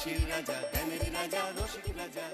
হাসির রাজা, জ্ঞানের রাজা, রসিক রাজা।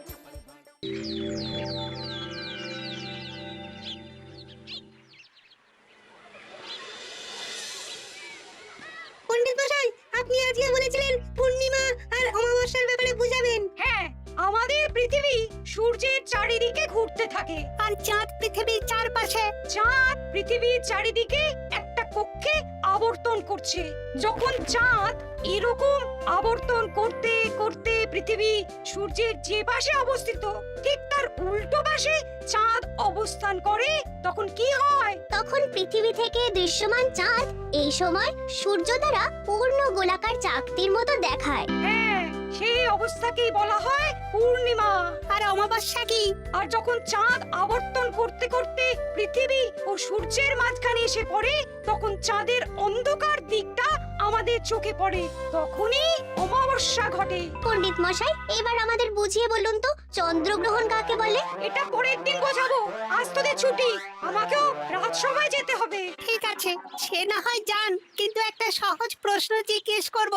পণ্ডিত মশাই, আপনি আজকে বলেছিলেন পূর্ণিমা আর অমাবস্যার ব্যাপারে বুঝাবেন। হ্যাঁ, আমাদের পৃথিবী সূর্যের চারিদিকে ঘুরতে থাকে, আর চাঁদ পৃথিবীর চারপাশে। চাঁদ পৃথিবীর চারিদিকে একটা কক্ষে আবর্তন করছে। যখন চাঁদ এরকম আবর্তন করতে করতে পৃথিবী সূর্যের যে পাশে অবস্থিত ঠিক তার উল্টো পাশে চাঁদ অবস্থান করে, তখন কি হয়? তখন পৃথিবী থেকে দৃশ্যমান চাঁদ এই সময় সূর্য দ্বারা পূর্ণ গোলাকার চাকতির মতো দেখায়। হ্যাঁ, সেই অবস্থাকেই বলা হয় পূর্ণিমা। আর অমাবস্যা কি? আর যখন চাঁদ আবর্তন করতে করতে পৃথিবী ও সূর্যের মাঝখানে এসে পড়ে, তখন চাঁদের অন্ধকার দিকটা আমাদের চোখে পড়ে, তখনই অমাবস্যা ঘটে। পণ্ডিত মশাই, এবার আমাদের বুঝিয়ে বলুন তো চন্দ্রগ্রহণ কাকে বলে? এটা পরের দিন বোঝাবো, আজ তোদের ছুটি, আমাকেও রাজসভায় যেতে হবে। ঠিক আছে, সে না হয় যান, কিন্তু একটা সহজ প্রশ্ন জিজ্ঞেস করব,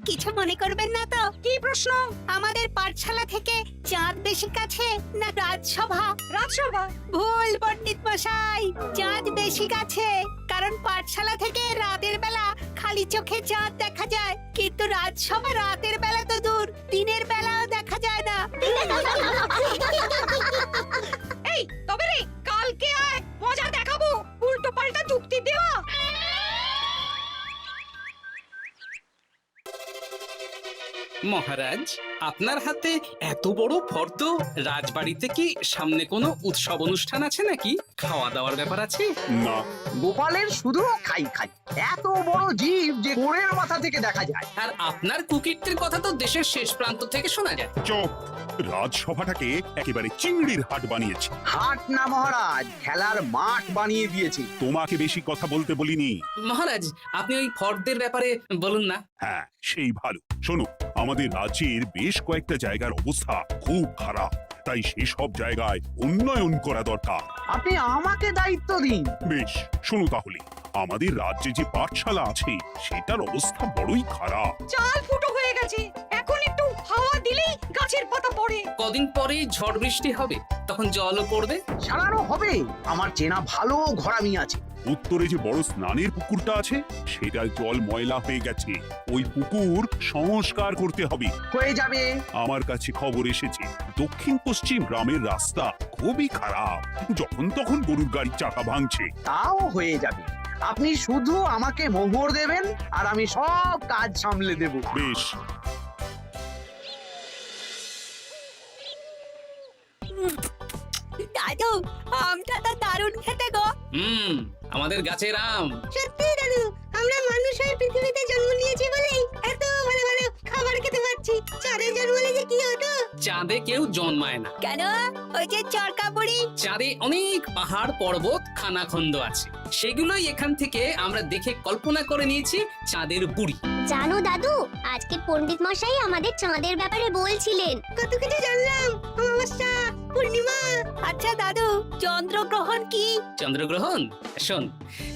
কিছু মনে করবেন না তো? কি প্রশ্ন? আমাদের পাঠশালা থেকে চাঁদ বেশি কাছে না রাজসভা? রাজসভা? ভুল পণ্ডিত মশাই, চাঁদ বেশি কাছে, কারণ পাঠশালা থেকে রাতের বেলা খালি চোখে চাঁদ দেখা যায়, কিন্তু রাজসভা রাতের বেলা তো দূর, দিনের বেলাও দেখা যায় না। এই তবে রে, কালকে আয়, মজা দেখাবো, উল্টো পাল্টা যুক্তি দেওয়া। মহারাজ, আপনার হাতে এত বড় ফর্দ, রাজবাড়িতে কি সামনে কোনো উৎসব অনুষ্ঠান আছে নাকি? খাওয়া দাওয়ার ব্যাপার আছে? না, গোপালের শুধু খাই খাই, এত বড় জীব যে গোড়ের মাথা থেকে দেখা যায়। আর আপনার কুকীর্তির কথা তো দেশের শেষ প্রান্ত থেকে শোনা যায়। চুপ। রাজসভাটাকে একেবারে চিংড়ির হাট বানিয়েছে। হাট না মহারাজ, খেলার মাঠ বানিয়ে দিয়েছি। তোমাকে বেশি কথা বলতে বলিনি। মহারাজ, আপনি ওই ফর্দের ব্যাপারে বলুন না। হ্যাঁ, সেই ভালো। শোনো, আমাদের রাজ্যের বেশ কয়েকটা জায়গার অবস্থা খুব খারাপ, তাই সেসব জায়গায় উন্নয়ন করা দরকার। আপনি আমাকে দায়িত্ব দিন। বেশ, শোনো তাহলে, আমাদের রাজ্যে যে পাঠশালা আছে সেটার অবস্থা বড়ই খারাপ। চাল ফুটো হয়ে গেছে, এখন একটু হাওয়া দিলেই গাছের পাতা পড়ে। কদিন পরেই ঝড় বৃষ্টি হবে, তখন জলও পড়বে। সারানো হবে, আমার চেনা ভালো ঘরামি আছে। উত্তরে যে বড় স্নানের পুকুরটা আছে সেটার জল ময়লা হয়ে গেছে, ওই পুকুর সংস্কার করতে হবে। হয়ে যাবে। আমার কাছে খবর এসেছে দক্ষিণ পশ্চিম গ্রামের রাস্তা খুবই খারাপ, যখন তখন গরুর গাড়ির চাকা ভাঙছে। তাও হয়ে যাবে, আপনি শুধু আমাকে মোহর দেবেন আর আমি সব কাজ সামলে দেব। বেশ। দাদু, আমটা তো দারুণ খেতে গো। আমাদের গাছের আম। সত্যি দাদু, আমরা মানুষ হয়ে পৃথিবীতে জন্ম নিয়েছি বলেই এত ভালো ভালো খাবার খেতে পাচ্ছি। চাঁদে জন্মালে যে কি হতো? চাঁদে কেউ জন্মায় না। কেন? ওই যে চরকা বুড়ি। চাঁদে অনেক পাহাড় পর্বত খানাখন্দ আছে, সেগুলোই এখান থেকে আমরা দেখে কল্পনা করে নিয়েছি চাঁদের বুড়ি। জানো দাদু, আজকে পণ্ডিত মশাই আমাদের চাঁদের ব্যাপারে বলছিলেন। কত কিছু জানলাম, অমাবস্যা, পূর্ণিমা। আচ্ছা দাদু, চন্দ্রগ্রহণ কি? চন্দ্রগ্রহণ? শোন,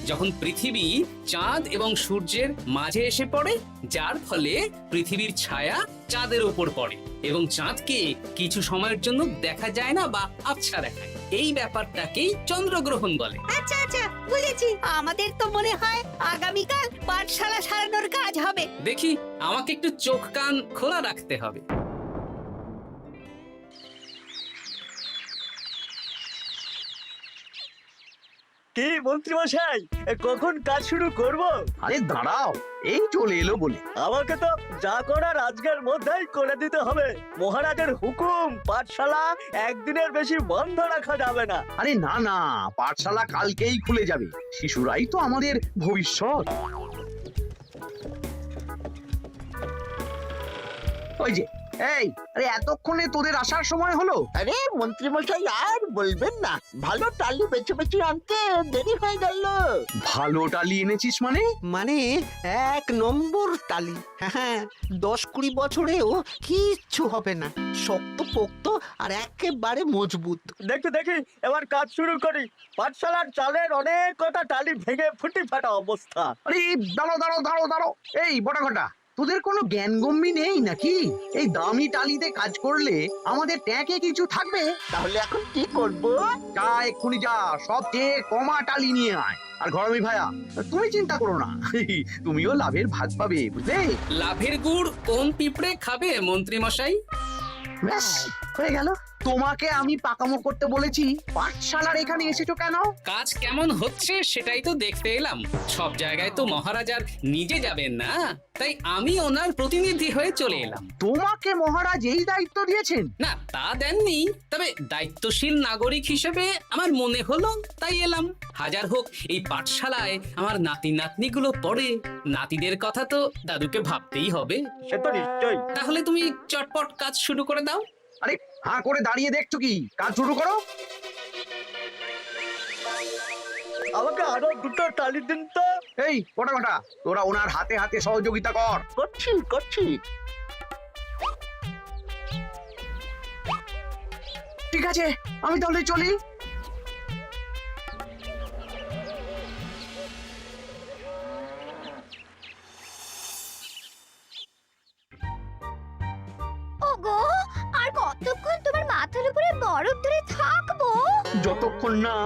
যখন পৃথিবী চাঁদ এবং সূর্যের মাঝে এসে পড়ে, যার ফলে পৃথিবীর ছায়া চাঁদের উপর পড়ে এবং চাঁদকে কিছু সময়ের জন্য দেখা যায় না বা আবছা দেখায়, এই ব্যাপারটাকেই চন্দ্রগ্রহণ বলে। আচ্ছা আচ্ছা, বুঝেছি। আমাদের তো মনে হয় আগামীকাল পাঠশালা সারানোর কাজ হবে। দেখি, আমাকে একটু চোখ কান খোলা রাখতে হবে। কি মন্ত্রী মশাই, কখন কাজ শুরু করব? আরে দাঁড়াও, এই চলে এলো বলে। আমাকে তো যা করার আজকের মধ্যেই করে দিতে হবে। মহারাজের হুকুম, পাঠশালা একদিনের বেশি বন্ধ রাখা যাবে না। আরে না না, পাঠশালা কালকেই খুলে যাবে, শিশুরাই তো আমাদের ভবিষ্যৎ। ওই যে, এই, আরে এতক্ষণে তোদের আসার সময় হলো? আরে মন্ত্রী মশাই, আর বলবেন না, ভালো টালি বেছে বেছে আনতে দেরি হয়ে গেল। ভালো টালি এনেছিস মানে? মানে 1 নম্বর টালি। হ্যাঁ, 10-20 বছরেও কিচ্ছু হবে না, শক্ত পোক্ত আর একেবারে মজবুত। দেখি দেখি, এবার কাজ শুরু করি। পাঠশালার চালের অনেক কটা টালি ভেঙে ফুটি ফাটা অবস্থা। আরে দাঁড়ো দাঁড়ো দাঁড়ো দাঁড়ো, এই বড় ঘটা, তোদের কোনো জ্ঞানগম্যি নেই নাকি? এই দামি টালিতে কাজ করলে আমাদের ট্যাঁকে কিছু থাকবে? তাহলে এখন কি করব? যা এক্ষুনি যা, সবচেয়ে কমা টালি নিয়ে আয়। আর ঘরমি ভাইয়া, তুমি চিন্তা করো না, তুমিও লাভের ভাগ পাবে, বুঝলে? লাভের গুড় কোন পিঁপড়ে খাবে মন্ত্রী মশাই? ব্যাস হয়ে গেল। তোমাকে আমি পাকামো করতে বলেছি, পাঠশালার এখানে এসেছো কেন? কাজ কেমন হচ্ছে সেটাই তো দেখতে এলাম। সব জায়গায় তো মহারাজার নিজে যাবেন না, তাই আমি ওনার প্রতিনিধি হয়ে চলে এলাম। তোমাকে মহারাজ এই দায়িত্ব দিয়েছেন? না, তা দেননি, তবে দায়িত্বশীল নাগরিক হিসেবে আমার মনে হলো তাই এলাম। হাজার হোক এই পাঠশালায় আমার নাতি নাতনিগুলো পড়ে, নাতিদের কথা তো দাদুকে ভাবতেই হবে। সে তো নিশ্চয়ই। তাহলে তুমি চটপট কাজ শুরু করে দাও। আরে হাঁ করে দাঁড়িয়ে দেখছো কি? কাজ শুরু করো। আমাকে আরো দুটো টালি দিন তো। এই গোটা গোটা, তোরা ওনার হাতে হাতে সহযোগিতা কর। করছি করছি। ঠিক আছে, আমি তাহলে চলি। ওগো, আর কতক্ষণ তোমার মাথার উপরে বরফ ধরে থাকবো? যতক্ষণ না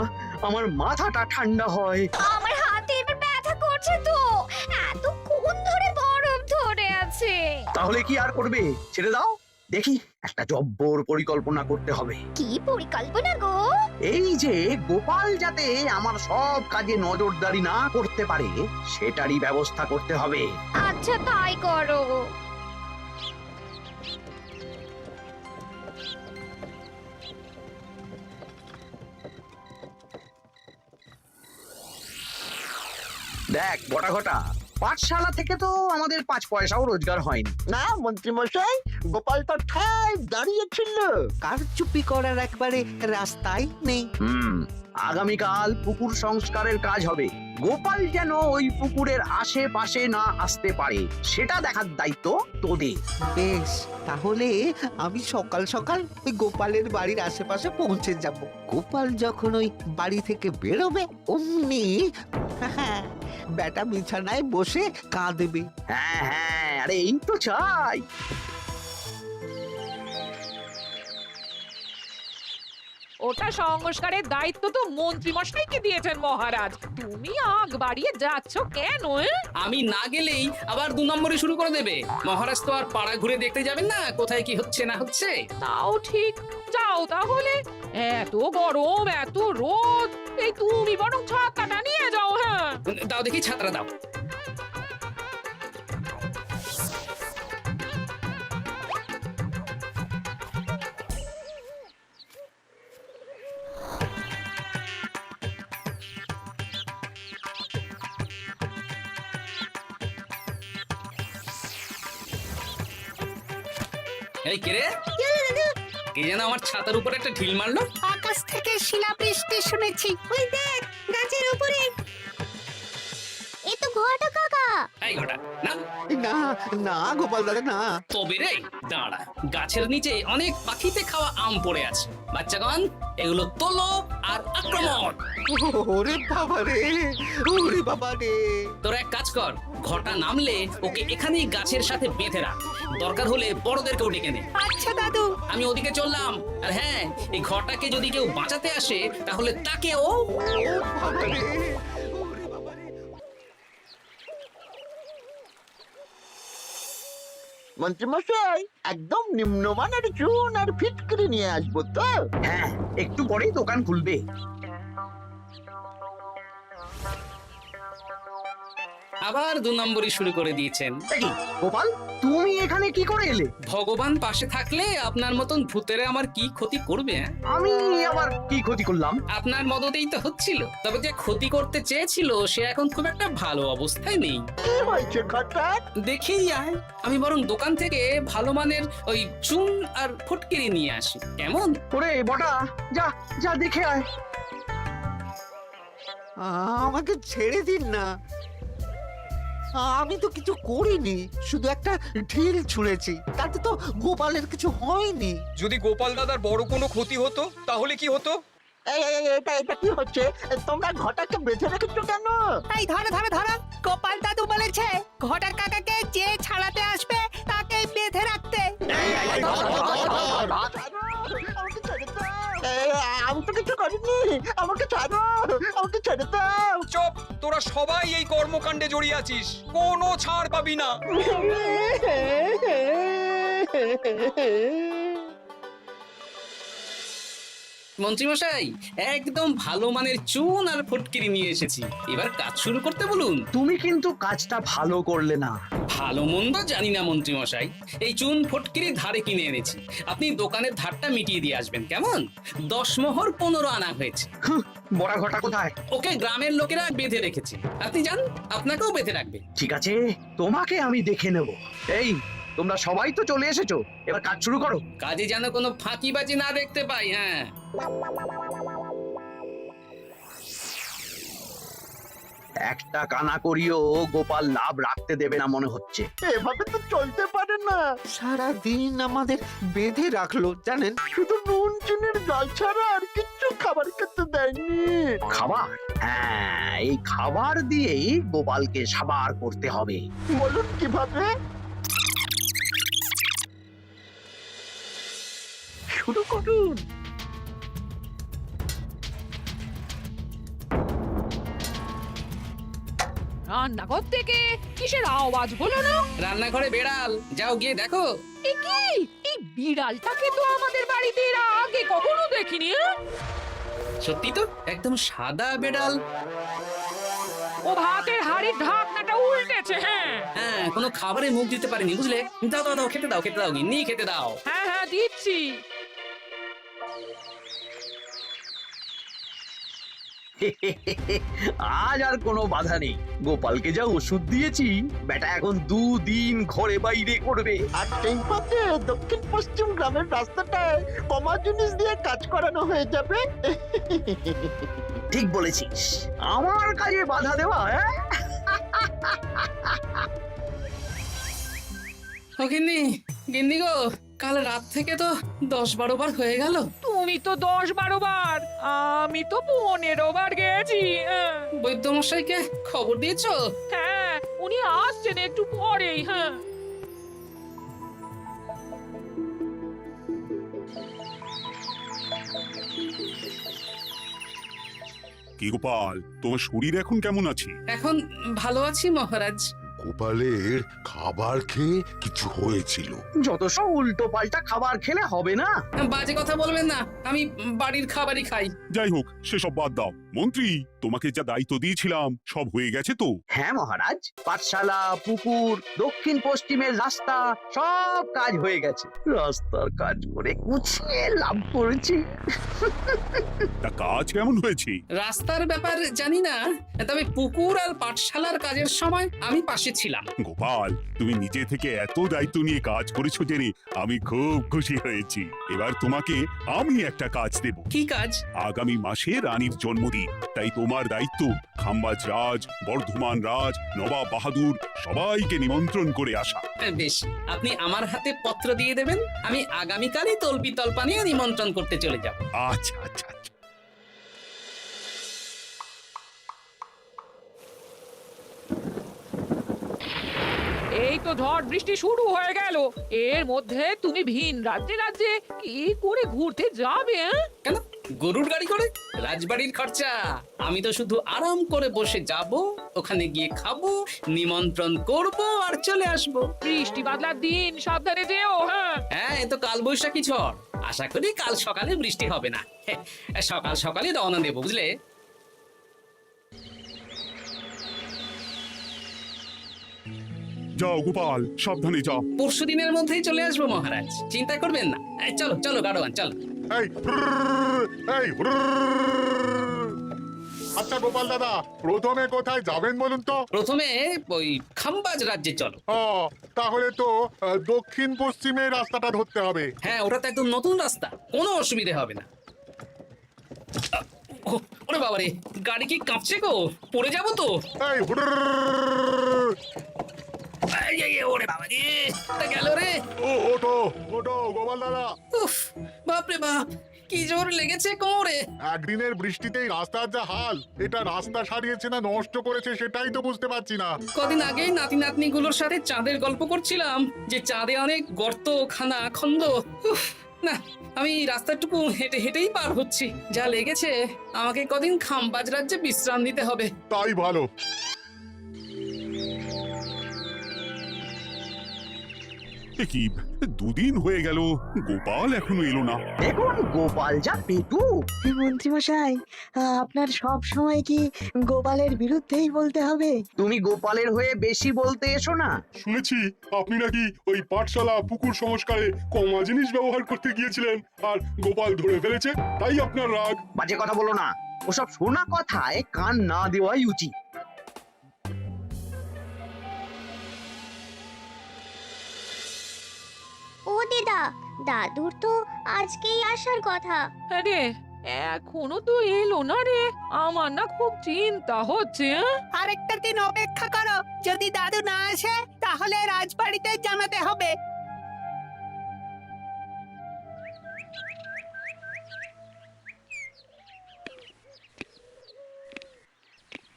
আমার মাথাটা ঠান্ডা হয়। আমার হাতে এবার ব্যথা করছে তো, এতক্ষণ ধরে বরফ ধরে আছে। তাহলে কি আর করবে? ছেড়ে দাও, দেখি একটা জব্বর পরিকল্পনা করতে হবে। কি পরিকল্পনা গো? এই যে গোপাল যাতে আমার সব কাজে নজরদারি না করতে পারে, সেটারই ব্যবস্থা করতে হবে। আচ্ছা তাই করো। দেখ বটা ঘটা, পাঠশালা থেকে তো আমাদের 5 পয়সাও রোজগার হয়নি। না মন্ত্রী মশাই, গোপাল তো ঠায় দাঁড়িয়েছিল, কারচুপি করার একবারে রাস্তাই নেই। আগামীকাল পুকুর সংস্কারের কাজ হবে। গোপাল যেন ওই পুকুরের আশেপাশে না আসতে পারে, সেটা দেখার দায়িত্ব তোদের। বেশ, তাহলে আমি সকাল সকাল ওই গোপালের বাড়ির আশেপাশে পৌঁছে যাব। গোপাল যখন ওই বাড়ি থেকে বেরোবে অমনি বেটা বিছানায় বসে কাঁদবে। হ্যাঁ হ্যাঁ, আরে এই তো চাই। ওটা সংস্কারের দায়িত্ব তো মন্ত্রী মশাইকে দিয়েছেন মহারাজ। তুমি আগ বাড়িয়ে যাচ্ছ কেন? আমি না গেলেই আবার 2 নম্বরে শুরু করে দেবে। মহারাজ তো আর পাড়া ঘুরে দেখতে যাবেন না কোথায় কি হচ্ছে না হচ্ছে। তাও ঠিক, যাও তাহলে। এত গরম, এত রোদ, এই তুমি বরং ছাতাটা নিয়ে যাও। হ্যাঁ, দাও দেখি ছাত্রা দাও। এই কে রে? কে যেন আমার ছাতার উপর একটা ঢিল মারলো? আকাশ থেকে শিলাবৃষ্টি শুনেছি। ওই দেখ, গাছের উপরে। এ তো ঘটা কাকা। এই ঘটা না, না না গোপাল দাদা না। তবে রে দাঁড়া, গাছের নিচে অনেক পাখিতে খাওয়া আম পড়ে আছে। বাচ্চাগণ, এগুলো তোলো আর আক্রমণ। ওরে বাবা রে, ওরে বাবা রে। তোরা এক কাজ কর, ঘটা নামলে ওকে এখানেই গাছের সাথে বেঁধে রাখ। দরকার হলে বড়দেরকেও ডেকে নে। আচ্ছা দাদু। আমি ওদিকে চললাম। আর হ্যাঁ, এই ঘটাকে যদি কেউ বাঁচাতে আসে তাহলে তাকেও। বাবা রে। মন্ত্রী মশাই, একদম নিম্নমানের চুন আর ফিটকিরি নিয়ে আসবো তো? হ্যাঁ, একটু পরেই দোকান খুলবে। আবার 2 নম্বরই শুরু করে দিয়েছেন। দেখি গোপাল, তুমি এখানে কি করে এলে? ভগবান পাশে থাকলে আপনার মতন ভূতেরা আমার কি ক্ষতি করবে? আমি আবার কি ক্ষতি করলাম? আপনার মদতেই তো হচ্ছিল। তবে যে ক্ষতি করতে চেয়েছিল সে এখন খুব একটা ভালো অবস্থায় নেই। কি হয়েছে ঘটা? দেখেই আয়, আমি বরং দোকান থেকে ভালো মানের ওই চুন আর ফটকিরি নিয়ে আসি, কেমন? ওরে বটা, যা যা দেখে আয়। আমাকে ছেড়ে দিন না, আমি তো কিছু করিনি, শুধু একটা ঢিল ছুঁড়েছি, তাতে তো গোপালের কিছু হয়নি। যদি গোপাল দাদার বড় কোনো ক্ষতি হতো তাহলে কি হতো? এটা কি হচ্ছে? তোমরা ঘটাকে বেঁধে রেখেছো কেন? এই ধরো ধরো ধরো, গোপাল দাদু বলেছে ঘটা কাকাকে যে ছাড়াতে আসবে তাকে বেঁধে রাখতে। আমি তো কিছু করিনি, আমাকে ছাড়ো, আমাকে ছেড়ে দাও। চুপ, তোরা সবাই এই কর্মকাণ্ডে জড়িয়ে আছিস, কোনো ছাড় পাবি না। মন্ত্রীমশাই, একদম ভালো মানের চুন আর ফটকিরি নিয়ে এসেছি, এবার কাজ শুরু করতে বলুন। তুমি কিন্তু কাজটা ভালো করলে না। ভালো মন্দ জানি না মন্ত্রীমশাই, এই চুন ফটকিরি ধারে কিনে এনেছি, আপনি দোকানের ধারটা মিটিয়ে দিয়ে আসবেন কেমন? 10 মোহর 15 আনা হয়েছে। বড়া ঘটা কোথায়? ওকে গ্রামের লোকেরা বেঁধে রেখেছে, আপনি যান, আপনাকেও বেঁধে রাখবে। ঠিক আছে, তোমাকে আমি দেখে নেব। এই, তোমরা সবাই তো চলে এসেছো, এবার কাজ শুরু করো। কাজে যেন কোনো ফাঁকিবাজি না দেখতে পাই। হ্যাঁ, একটা কানা করিও গোপাল লাভ রাখতে দেবে না মনে হচ্ছে। এভাবে তো চলতে পারে না। সারা দিন আমাদের বেঁধে রাখলো জানেন। শুধু নুন চিনির জল ছাড়া আর কিচ্ছু খাবার খেতে দেয়নি। খাবার? হ্যাঁ, এই খাবার দিয়েই গোপালকে সাবার করতে হবে। বলুন কিভাবে? শুরু করুন। রান্নাঘর থেকে কিসের আওয়াজ হলো না? রান্নাঘরে বেড়াল, যাও গিয়ে দেখো। এ কি? এই বিড়ালটাকে তো আমাদের বাড়িতে এর আগে কখনো দেখিনি। সত্যি তো, একদম সাদা বেড়াল। ও ভাতের হাড়ির ঢাকনাটা উল্টেছে। হ্যাঁ হ্যাঁ, কোনো খাবারে মুখ দিতে পারেনি বুঝলে। দাও দাও দাও, খেতে দাও, খেতে দাও, গিন্নি খেতে দাও। হ্যাঁ হ্যাঁ দিচ্ছি। আজ আর কোনো বাধা নেই। গোপালকে যা ওষুধ দিয়েছি, বেটা এখন 2 দিন ঘরে বাইরে করবে। আর সেই পথে দক্ষিণ পশ্চিম গ্রামের রাস্তাটায় কমা জিনিস দিয়ে কাজ করানো হয়ে যাবে। ঠিক বলেছিস, আমার কাজে বাধা দেওয়া। ও গিন্নি, গিন্নি গো, কাল রাত থেকে তো 10-12 বার হয়ে গেল। তুমি তো 10-12 বার, আমি তো 15 বার গেছি। বৈদ্যমশাইকে খবর দিয়েছো? হ্যাঁ, উনি আসছেন একটু পরেই। হ্যাঁ, কি গোপাল, তোমার শরীর এখন কেমন আছে? এখন ভালো আছি মহারাজ। গোপালের খাবার খেয়ে কিছু হয়েছিল। যত সব উল্টো পাল্টা খাবার খেলে হবে না। বাজে কথা বলবেন না, আমি বাড়ির খাবারই খাই। যাই হোক, সেসব বাদ দাও। মন্ত্রী, তোমাকে যা দায়িত্ব দিয়েছিলাম সব হয়ে গেছে তো? হ্যাঁ মহারাজ, পাঠশালা, পুকুর, দক্ষিণ পশ্চিমের রাস্তা সব কাজ হয়ে গেছে। রাস্তার কাজ করে গুছিয়ে লাভ করেছি। তা কাজ কেমন হয়েছে? রাস্তার ব্যাপার জানি না, তবে পুকুর আর পাঠশালার কাজের সময় আমি পাশে ছিলাম। গোপাল, তুমি নিজে থেকে এত দায়িত্ব নিয়ে কাজ করেছো জেনে আমি খুব খুশি হয়েছি। এবার তোমাকে আমি একটা কাজ দেব। কি কাজ? আগামী মাসে রানীর জন্মদিন, তাই তোমার দায়িত্ব খাম্বাজ রাজ, বর্ধমান রাজ, নবাব বাহাদুর সবাইকে নিমন্ত্রণ করে আসা। বেশ, আপনি আমার হাতে পত্র দিয়ে দেবেন, আমি আগামীকালই তল্পি তল্পা নিয়ে নিমন্ত্রণ করতে চলে যাব। আচ্ছা আচ্ছা আচ্ছা। এই তো ঝড় বৃষ্টি শুরু হয়ে গেল। এর মধ্যে তুমি ভিন রাজ্যে রাজ্যে কি করে ঘুরতে যাবে? কেন, গরুর গাড়ি করে? রাজবাড়ির খরচা। আমি তো শুধু আরাম করে বসে যাব, ওখানে গিয়ে খাবো, নিমন্ত্রণ করব আর চলে আসব। বৃষ্টি বাদলার দিন, সাবধানে যেও। হ্যাঁ হ্যাঁ, এ তো কাল বৈশাখী ঝড়, আশা করি কাল সকালে বৃষ্টি হবে না। সকাল সকালে রওনা দেবো বুঝলে। যাও গোপাল, সাবধানে যাও। পরশু দিনের মধ্যেই চলে আসবো মহারাজ, চিন্তা করবেন না। চলো চলো গাড়োয়ান, চলো। আচ্ছা গোপাল দাদা, প্রথমে কোথায় যাবেন বলুন তো? প্রথমে ওই খাম্বাজ রাজ্যে চলো। তাহলে তো দক্ষিণ পশ্চিমের রাস্তাটা ধরতে হবে। হ্যাঁ, ওটা তো একদম নতুন রাস্তা, কোনো অসুবিধে হবে না। ওরে বাবারে, গাড়ি কি কাঁপছে গো, পড়ে যাবো তো। ওরে বাবা রে, গেল রে। ওটো ওটো গোপাল দাদা। উফ, বাপরে বাপ, কি জোর লেগেছে কোমরে। একদিনের বৃষ্টিতেই রাস্তার যা হাল, এটা রাস্তা সারিয়েছে না নষ্ট করেছে সেটাই তো বুঝতে পারছি না। কদিন আগেই নাতি নাতনিগুলোর সাথে চাঁদের গল্প করছিলাম যে চাঁদে অনেক গর্ত খানা খন্দ। উফ, না আমি রাস্তাটুকু হেঁটে হেঁটেই পার হচ্ছি। যা লেগেছে আমাকে কদিন খামবাজ রাজ্যে বিশ্রাম নিতে হবে। তাই ভালো। এ কি, দুদিন হয়ে গেল গোপাল এখনো এলো না। দেখুন গোপাল যা পেটু। মন্ত্রী মশাই, আপনার সব সময় কি গোপালের বিরুদ্ধেই বলতে হবে? তুমি গোপালের হয়ে বেশি বলতে এসো না। শুনেছি আপনি নাকি ওই পাঠশালা পুকুর সংস্কারে কমা জিনিস ব্যবহার করতে গিয়েছিলেন, আর গোপাল ধরে ফেলেছে, তাই আপনার রাগ। বাজে কথা বলো না, ওসব শোনা কথায় কান না দেওয়াই উচিত। ও দিদা, দাদুর তো আজকেই আসার কথা। আরে এখনো তো এলো না রে, আমার না খুব চিন্তা হচ্ছে। আরেকটা দিন অপেক্ষা করো, যদি দাদু না আসে তাহলে রাজবাড়িতে জানাতে হবে।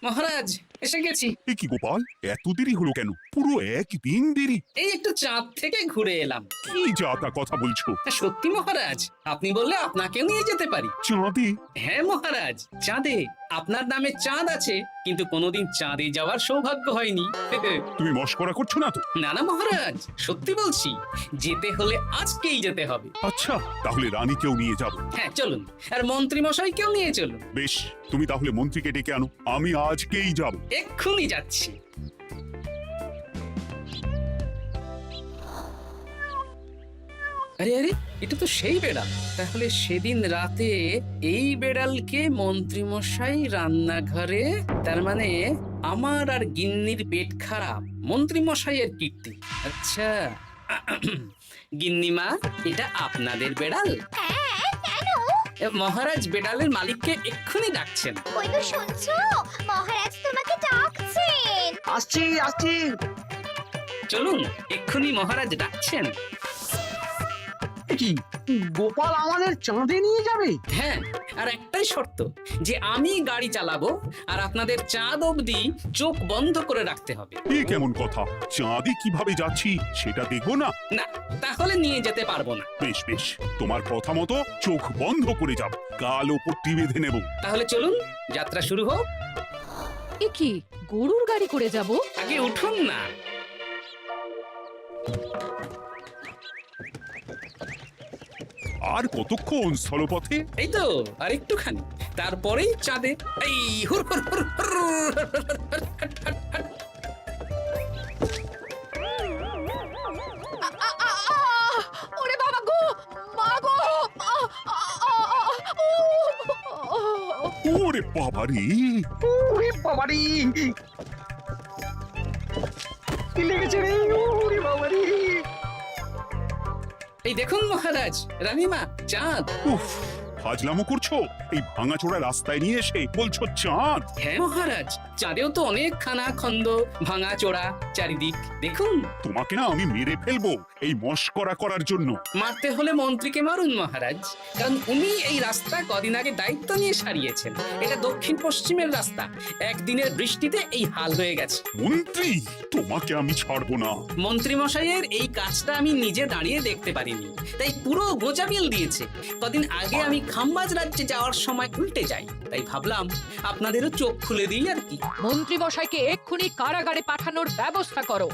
মহারাজ এসে গেছি। এ কি গোপাল, এত দেরি হলো কেন? পুরো একদিন দেরি। এই একটু চাঁদ থেকে ঘুরে এলাম। কি যা তা কথা বলছো? সত্যি মহারাজ, আপনি বললে আপনাকেও নিয়ে যেতে পারি। চাঁদে? হ্যাঁ মহারাজ, চাঁদে। আপনার নামে চাঁদ আছে, কিন্তু কোনোদিন চাঁদে যাওয়ার সৌভাগ্য হয়নি। তুমি মস্করা করছো না তো? না না মহারাজ, সত্যি বলছি, যেতে হলে আজকেই যেতে হবে। আচ্ছা, তাহলে রানীকেও নিয়ে যাব। হ্যাঁ চলুন, আর মন্ত্রী মশাইকেও নিয়ে চলুন। বেশ, তুমি তাহলে মন্ত্রীকে ডেকে আনো, আমি আজকেই যাব। এক্ষুনি যাচ্ছি। আরে আরে, এটা তো সেই বেড়াল। তাহলে সেদিন রাতে এই বেড়ালকে মন্ত্রী মশাই রান্নাঘরে, তার মানে আমার আর গিন্নির পেট খারাপ, মন্ত্রী মশাইয়ের কীর্তি। আচ্ছা গিন্নিমা, এটা আপনাদের বেড়াল? মহারাজ বেড়ালের মালিককে এক্ষুনি ডাকছেন। ওই তো শুনছো, মহারাজ তোমাকে ডাকছেন। আসছি আসছি। চলুন, এক্ষুনি মহারাজ ডাকছেন। কি, গোপাল আমাদের চাঁদে নিয়ে যাবে? হ্যাঁ, আর একটাই শর্ত, যে আমি গাড়ি চালাবো আর আপনাদের চাঁদ অবধি চোখ বন্ধ করে রাখতে হবে। এ কেমন কথা? চাঁদে কিভাবে যাচ্ছি সেটা দেখবো না? না, তাহলে নিয়ে যেতে পারবো না। বেশ বেশ, তোমার কথা মতো চোখ বন্ধ করে যাব, গাল ও পট্টি বেঁধে নেব। তাহলে চলুন, যাত্রা শুরু হোক। এ কি, গরুর গাড়ি করে যাব? আগে উঠুন না। আর কতক্ষণ স্থলপথে? এই তো আর একটুখানি, তারপরেই চাঁদে। এই হুর হুর হুর হুর। ওরে বাবা গো, মা গো! ওরে বাবারে! ওরে বাবারি, কি লেগেছে রে? ওরে বাবারি! এই দেখুন মহারাজ, রানীমা, চাঁদ। উফ, ফাজলামো করছো? এই ভাঙাচোরা রাস্তায় নিয়ে এসে বলছো চাঁদ? হ্যাঁ মহারাজ, চাঁদেও তো অনেক খানা খন্দ, ভাঙা চোরা চারিদিক। দেখুন, তোমাকে না আমি মেরে ফেলবো এই মস্করা করার জন্য। মারতে হলে মন্ত্রীকে মারুন মহারাজ, কারণ উনি এই রাস্তা কদিন আগে দায়িত্ব নিয়ে সারিয়েছেন। এটা দক্ষিণ পশ্চিমের রাস্তা, একদিনের বৃষ্টিতে এই হাল হয়ে গেছে। মন্ত্রী, তোমাকে আমি ছাড়বো না। মন্ত্রী মশাইয়ের এই কাজটা আমি নিজে দাঁড়িয়ে দেখতে পারিনি, তাই পুরো গোজামিল দিয়েছে। কদিন আগে আমি খামবাজ রাজ্যে যাওয়ার সময় উল্টে যাই, তাই ভাবলাম আপনাদেরও চোখ খুলে দিই আর কি। মন্ত্রী মশাইকে এক্ষুনি কারাগারে পাঠানোর ব্যবস্থা করো।